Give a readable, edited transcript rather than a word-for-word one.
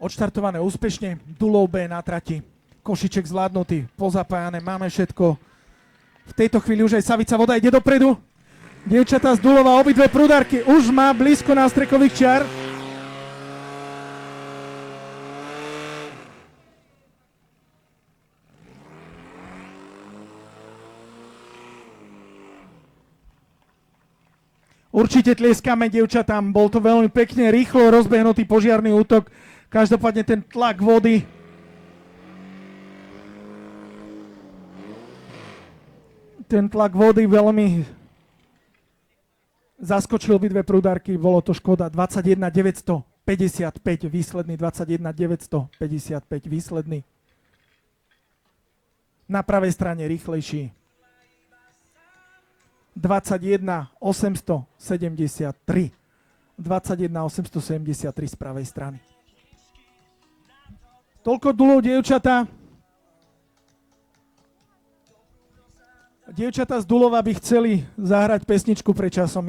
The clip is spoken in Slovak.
Odštartované úspešne, Dulov B na trati, košiček zvládnutý, pozapájané, máme všetko. V tejto chvíli už aj Savica Voda ide dopredu. Dievčatá z Dulova, obidve prúdarky, už má blízko nástrekových čiar. Určite tlieskame dievčatám, bol to veľmi pekne, rýchlo rozbehnutý požiarny útok. Každopádne ten tlak vody. Ten tlak vody veľmi zaskočil obidve prúdarky, bolo to škoda. 21 955 výsledný, 21 955 výsledný. Na pravej strane rýchlejší. 21 873. 21 873 z pravej strany. Toľko Dulov, dievčatá. Dievčatá z Dulova by chceli zahrať pesničku Pred časom.